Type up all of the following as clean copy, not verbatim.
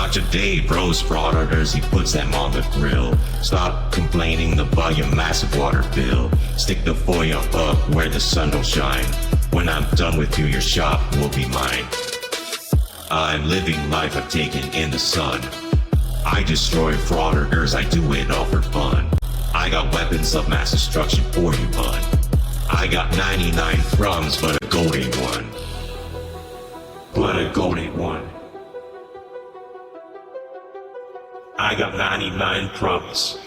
Not today, bros, frauditors, he puts them on the grill. Stop complaining about your massive water bill. Stick the foil up where the sun don't shine. When I'm done with you, your shop will be mine. I'm living life I've taken in the sun. I destroy frauditors, I do it all for fun. I got weapons of mass destruction for you, bud. I got 99 crumbs, but a gold ain't one. But a gold ain't one. I got 99 crumbs,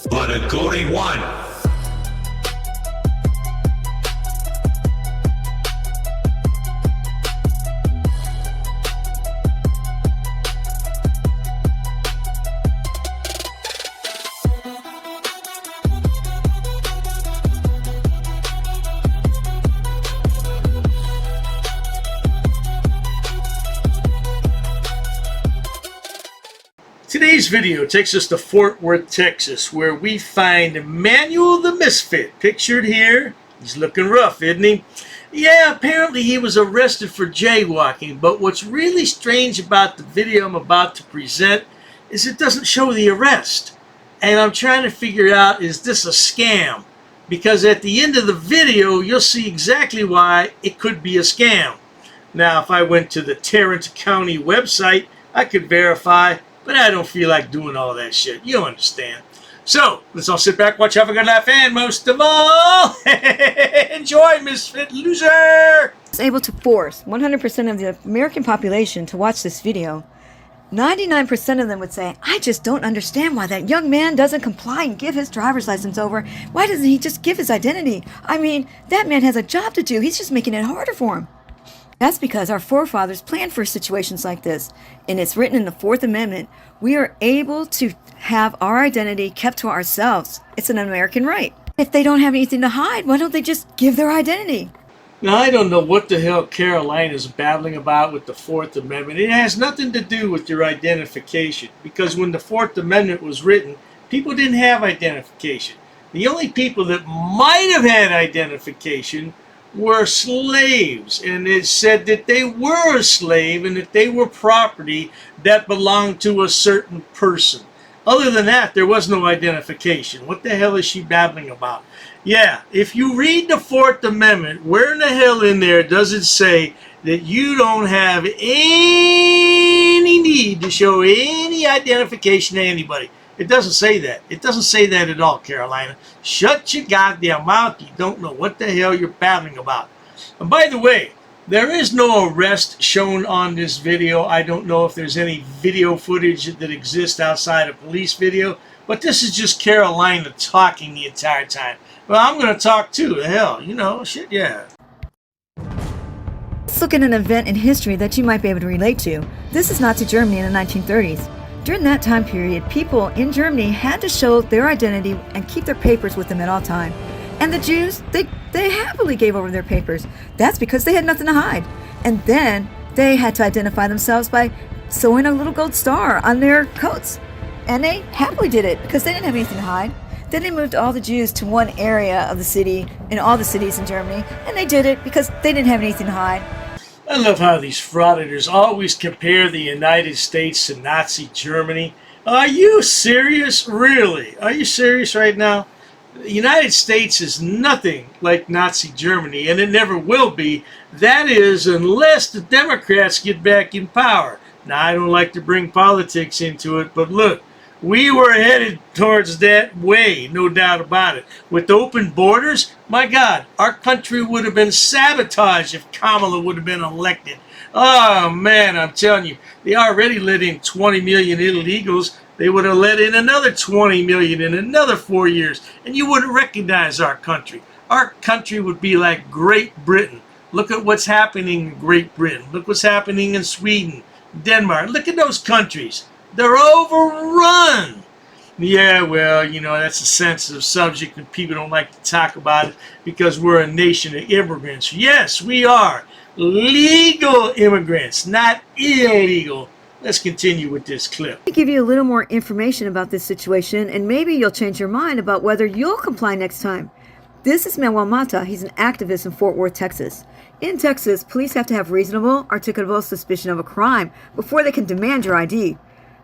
but a gold ain't one. Today's video takes us to Fort Worth, Texas, where we find Emanuel the Misfit, pictured here. He's looking rough, isn't he? Yeah, apparently he was arrested for jaywalking, but what's really strange about the video I'm about to present is it doesn't show the arrest. And I'm trying to figure out, is this a scam? Because at the end of the video, you'll see exactly why it could be a scam. Now, if I went to the Tarrant County website, I could verify, but I don't feel like doing all that shit. You understand. So, let's all sit back, watch, have a good laugh, and most of all, enjoy, misfit loser! Was able to force 100% of the American population to watch this video. 99% of them would say, I just don't understand why that young man doesn't comply and give his driver's license over. Why doesn't he just give his identity? I mean, that man has a job to do. He's just making it harder for him. That's because our forefathers planned for situations like this, and it's written in the Fourth Amendment. We are able to have our identity kept to ourselves. It's an American right. If they don't have anything to hide, why don't they just give their identity? Now, I don't know what the hell Carolina's babbling about with the Fourth Amendment. It has nothing to do with your identification, because when the Fourth Amendment was written, people didn't have identification. The only people that might have had identification were slaves, and it said that they were a slave and that they were property that belonged to a certain person. Other than that, there was no identification. What the hell is she babbling about? Yeah, if you read the Fourth Amendment, where in the hell in there does it say that you don't have any need to show any identification to anybody? It doesn't say that. It doesn't say that at all, Carolina. Shut your goddamn mouth. You don't know what the hell you're babbling about. And by the way, there is no arrest shown on this video. I don't know if there's any video footage that exists outside of police video, but this is just Carolina talking the entire time. Well, I'm going to talk too. The hell, you know, shit, yeah. Let's look at an event in history that you might be able to relate to. This is Nazi Germany in the 1930s. During that time period, people in Germany had to show their identity and keep their papers with them at all times. And the Jews, they happily gave over their papers. That's because they had nothing to hide. And then they had to identify themselves by sewing a little gold star on their coats. And they happily did it because they didn't have anything to hide. Then they moved all the Jews to one area of the city, in all the cities in Germany, and they did it because they didn't have anything to hide. I love how these frauditors always compare the United States to Nazi Germany. Are you serious? Really? Are you serious right now? The United States is nothing like Nazi Germany, and it never will be. That is, unless the Democrats get back in power. Now, I don't like to bring politics into it, but look, we were headed towards that way, no doubt about it. With open borders, my God, our country would have been sabotaged if Kamala would have been elected. Oh, man, I'm telling you, they already let in 20 million illegals. They would have let in another 20 million in another 4 years, and you wouldn't recognize our country. Our country would be like Great Britain. Look at what's happening in Great Britain. Look what's happening in Sweden, Denmark. Look at those countries. They're overrun. Yeah, well, you know, that's a sensitive subject and people don't like to talk about it because we're a nation of immigrants. Yes, we are. Legal immigrants, not illegal. Let's continue with this clip. To give you a little more information about this situation, and maybe you'll change your mind about whether you'll comply next time. This is Manuel Mata. He's an activist in Fort Worth, Texas. In Texas, police have to have reasonable, articulable suspicion of a crime before they can demand your ID.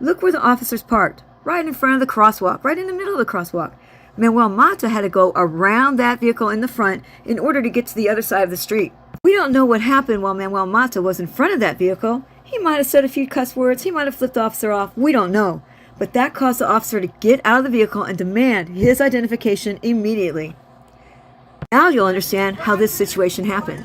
Look where the officers parked, right in front of the crosswalk, right in the middle of the crosswalk. Manuel Mata had to go around that vehicle in the front in order to get to the other side of the street. We don't know what happened while Manuel Mata was in front of that vehicle. He might have said a few cuss words, he might have flipped the officer off, we don't know. But that caused the officer to get out of the vehicle and demand his identification immediately. Now you'll understand how this situation happened.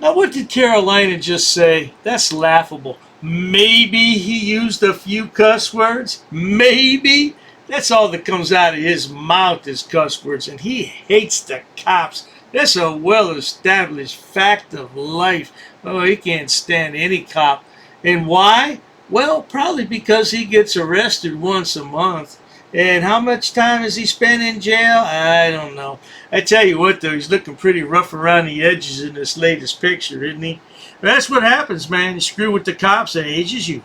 Now, what did Carolina just say? That's laughable. Maybe he used a few cuss words. Maybe. That's all that comes out of his mouth is cuss words, and he hates the cops. That's a well-established fact of life. Oh, he can't stand any cop. And why? Well, probably because he gets arrested once a month. And how much time has he spent in jail? I don't know. I tell you what, though, he's looking pretty rough around the edges in this latest picture, isn't he? That's what happens, man. You screw with the cops, it ages you.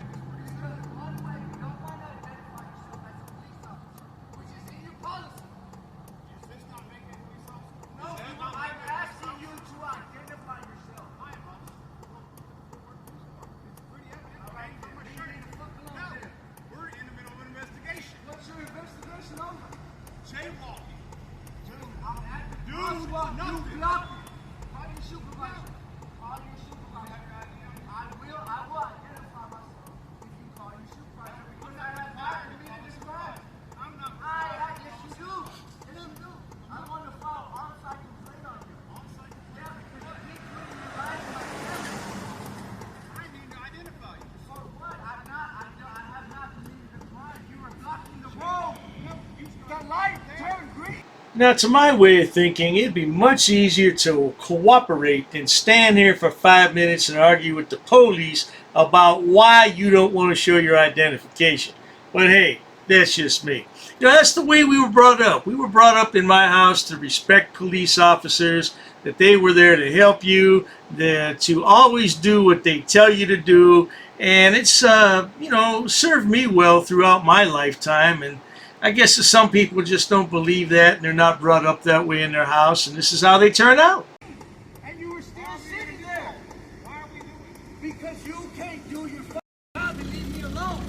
Jaywalking. Dude, I'm at the dude, you blocked me. Call your supervisor. Call your supervisor. I will identify myself if you call your supervisor because I have power to be in this crime. I'm not. Yes, you do. Yes, you do. I want to file on-site complaint on you. On-site complaint? Yeah, because you keep putting your life in my hands. I need to identify you. For what? I have not committed a crime. You were blocking the road. The light turned green. Now, to my way of thinking, it'd be much easier to cooperate than stand here for 5 minutes and argue with the police about why you don't want to show your identification. But hey, that's just me. You know, that's the way we were brought up. We were brought up in my house to respect police officers, that they were there to help you, to always do what they tell you to do. And it's, served me well throughout my lifetime. And I guess some people just don't believe that, and they're not brought up that way in their house, and this is how they turn out. And you were still sitting there. Why are we doing it? Because you can't do your job and leave me alone.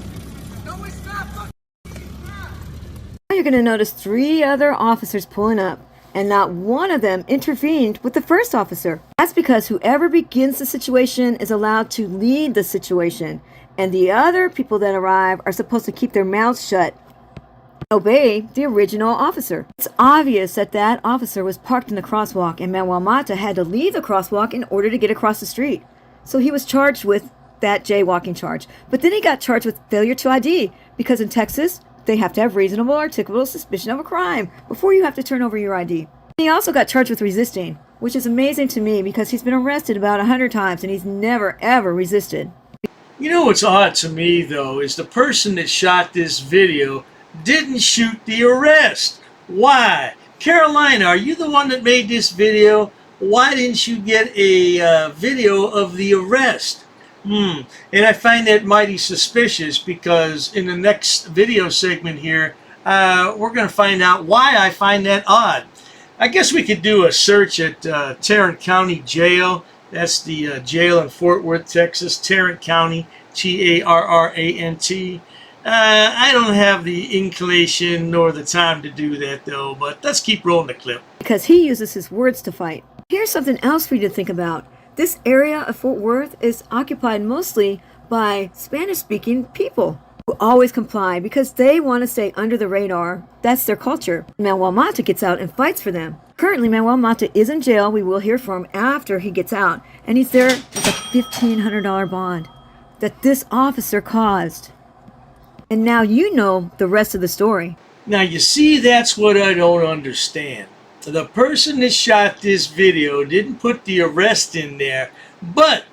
No, it's not. Now you're going to notice 3 other officers pulling up, and not one of them intervened with the first officer. That's because whoever begins the situation is allowed to lead the situation, and the other people that arrive are supposed to keep their mouths shut. Obey the original officer. It's obvious that that officer was parked in the crosswalk and Manuel Mata had to leave the crosswalk in order to get across the street. So he was charged with that jaywalking charge. But then he got charged with failure to ID because in Texas, they have to have reasonable articulable suspicion of a crime before you have to turn over your ID. He also got charged with resisting, which is amazing to me because he's been arrested about 100 times and he's never ever resisted. You know what's odd to me, though, is the person that shot this video didn't shoot the arrest. Why? Carolina, are you the one that made this video? Why didn't you get a video of the arrest? And I find that mighty suspicious because in the next video segment here, we're going to find out why I find that odd. I guess we could do a search at Tarrant County Jail. That's the jail in Fort Worth, Texas. Tarrant County, Tarrant. I don't have the inclination nor the time to do that, though, but let's keep rolling the clip. Because he uses his words to fight. Here's something else for you to think about. This area of Fort Worth is occupied mostly by Spanish-speaking people who always comply because they want to stay under the radar. That's their culture. Manuel Mata gets out and fights for them. Currently, Manuel Mata is in jail. We will hear from him after he gets out. And he's there with a $1,500 bond that this officer caused. And now you know the rest of the story. Now, you see, that's what I don't understand. The person that shot this video didn't put the arrest in there, but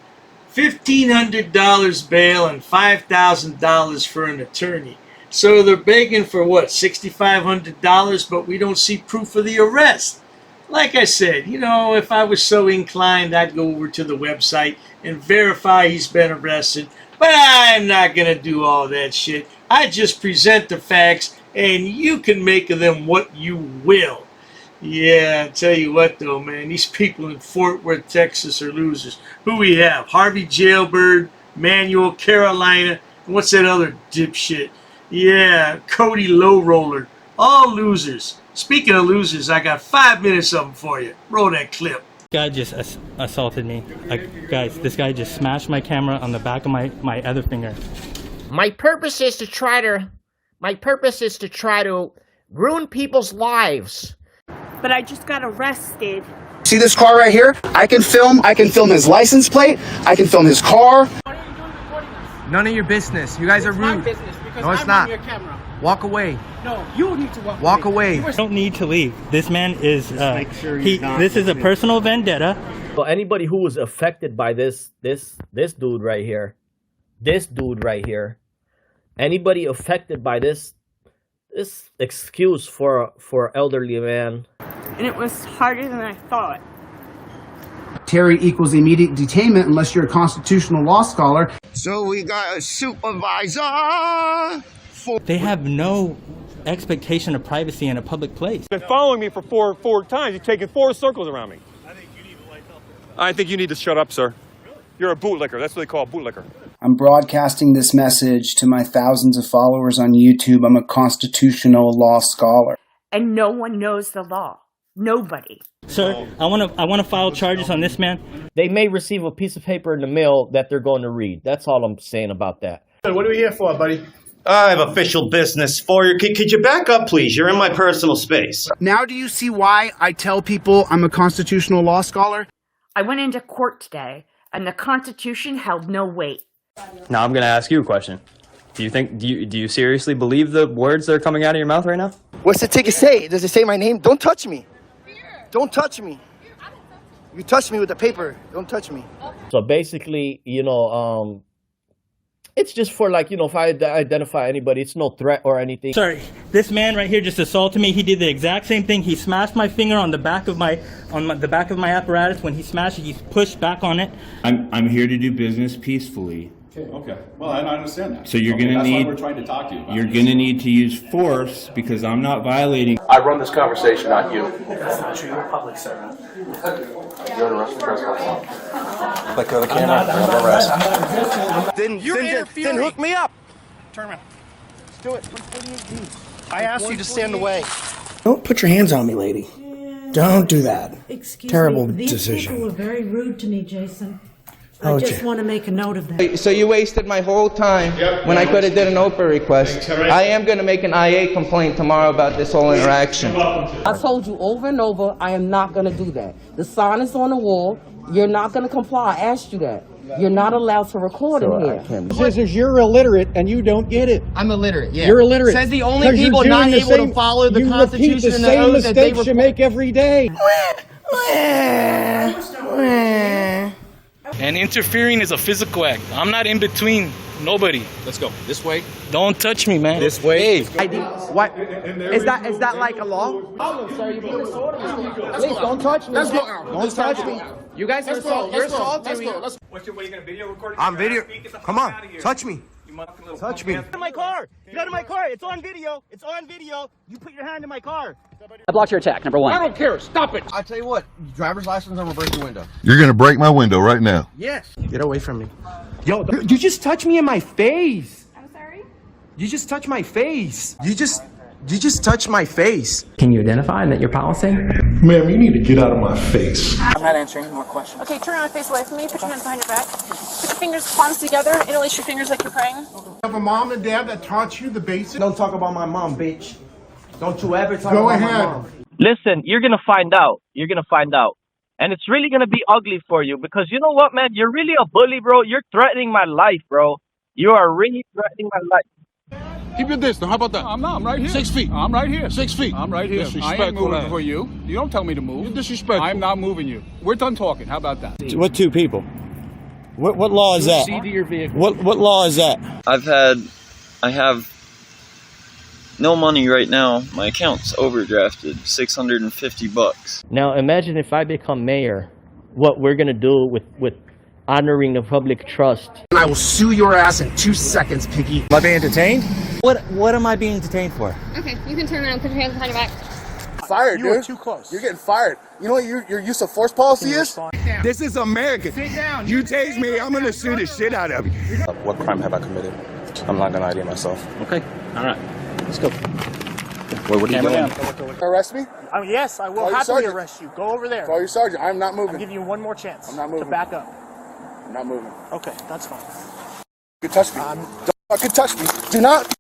$1,500 bail and $5,000 for an attorney. So they're begging for what, $6,500, but we don't see proof of the arrest. Like I said, if I was so inclined, I'd go over to the website, and verify he's been arrested. But I'm not going to do all that shit. I just present the facts, and you can make of them what you will. Yeah, I tell you what though, man, these people in Fort Worth, Texas are losers. Who we have? Harvey Jailbird, Manuel, Carolina, and what's that other dipshit? Yeah, Cody Lowroller. All losers. Speaking of losers, I got 5 minutes of them for you. Roll that clip. Guy just assaulted me. Guys, this guy just smashed my camera on the back of my other finger. My purpose is to try to ruin people's lives. But I just got arrested. See this car right here? I can film his license plate. I can film his car. Why are you doing recording us? None of your business. You guys are rude. My business because No, it's I'm not. on your camera. Walk away. No, you need to Walk away. You don't need to leave. This man is, this is a personal vendetta. So anybody who was affected by this dude right here, anybody affected by this excuse for elderly man. And it was harder than I thought. Terry equals immediate detainment unless you're a constitutional law scholar. So we got a supervisor. They have no expectation of privacy in a public place. Been following me for four times. You've taken 4 circles around me. I think you need to lighten up. I think you need to shut up, sir. You're a bootlicker. That's what they call a bootlicker. I'm broadcasting this message to my thousands of followers on YouTube. I'm a constitutional law scholar. And no one knows the law. Nobody. Sir, I want to file charges on this man. They may receive a piece of paper in the mail that they're going to read. That's all I'm saying about that. What are we here for, buddy? I have official business for you. Could you back up, please? You're in my personal space. Now do you see why I tell people I'm a constitutional law scholar? I went into court today, and the Constitution held no weight. Now I'm going to ask you a question. Do you seriously believe the words that are coming out of your mouth right now? What's the ticket say? Does it say my name? Don't touch me. Don't touch me. You touch me with the paper. Don't touch me. So basically, it's just for if I identify anybody, it's no threat or anything. Sorry, this man right here just assaulted me. He did the exact same thing. He smashed my finger on the back of my apparatus. When he smashed it, he pushed back on it. I'm here to do business peacefully. Okay. Well, I understand that. So you're gonna that's need. why we're trying to talk to you. You're gonna need to use force because I'm not violating. I run this conversation, not you. That's not true. You're a public servant. You're an arrested trespass. Let go of the camera. I'm arrested. Then hook me up. Turn around. Let's do it. I asked you to stand away. Don't put your hands on me, lady. Don't do that. Excuse Terrible me. These decision. people were very rude to me, Jason. Oh, I just want to make a note of that. So you wasted my whole time when I could have did an OPA request. I am going to make an IA complaint tomorrow about this whole interaction. I told you over and over, I am not going to do that. The sign is on the wall. You're not going to comply. I asked you that. You're not allowed to record in here. Says you're illiterate and you don't get it. I'm illiterate, yeah. You're illiterate. Says the only people not able to follow the Constitution and the oath that they mistakes you make every day. And interfering is a physical act. I'm not in between nobody. Let's go. This way. Don't touch me, man. This way. What? Is that like a law? Sir, you're being disorderly. Please don't touch me. Let's go. Don't touch me. You guys are assaulting me. What, you gonna video record? I'm video. Come on. Touch me. Touch me. Get out of my car. Get out of my car. It's on video. It's on video. You put your hand in my car. I blocked your attack, number one. I don't care. Stop it. I tell you what. Driver's license. I'm gonna break your window. You're gonna break my window right now. Yes. Get away from me. Yo, you just touched me in my face. I'm sorry? You just touched my face. You just touched my face. Can you identify that your policy? Ma'am, you need to get out of my face. I'm not answering any more questions. Okay, turn around, face away from me. Put your hands behind your back. Put your fingers, palms together. Interlace your fingers like you're praying. You have a mom and dad that taught you the basics? Don't talk about my mom, bitch. Don't you ever talk Go about ahead. my mom. Listen, you're going to find out. You're going to find out. And it's really going to be ugly for you because you know what, man? You're really a bully, bro. You're threatening my life, bro. You are really threatening my life. Keep your distance. How about that? I'm right here. 6 feet. I'm right here. 6 feet. I'm right here. I ain't moving for you. You don't tell me to move. You're disrespectful. I'm not moving you. We're done talking. How about that? What two people? What law is that? Proceed to your vehicle. What law is that? I have no money right now. My account's overdrafted, $650. Now imagine if I become mayor, what we're going to do with honoring the public trust. And I will sue your ass in 2 seconds, Piggy. Am I being detained? What am I being detained for? Okay, you can turn around, put your hands behind your back. Fired, You dude. were too close. You're getting fired. You know what your use of force policy is? This is America. Sit down. You tase me, I'm gonna sue the shit out of you. What crime have I committed? I'm not gonna ID myself. Okay. All right. Let's go. What are you doing? Arrest me? Yes, I will Call your happily sergeant. arrest you. Go over there. Call your sergeant. I'm not I'll moving. give you one more chance. I'm not moving. To back up. I'm not moving. Okay, that's fine. You can touch me. Don't fucking touch me. Do not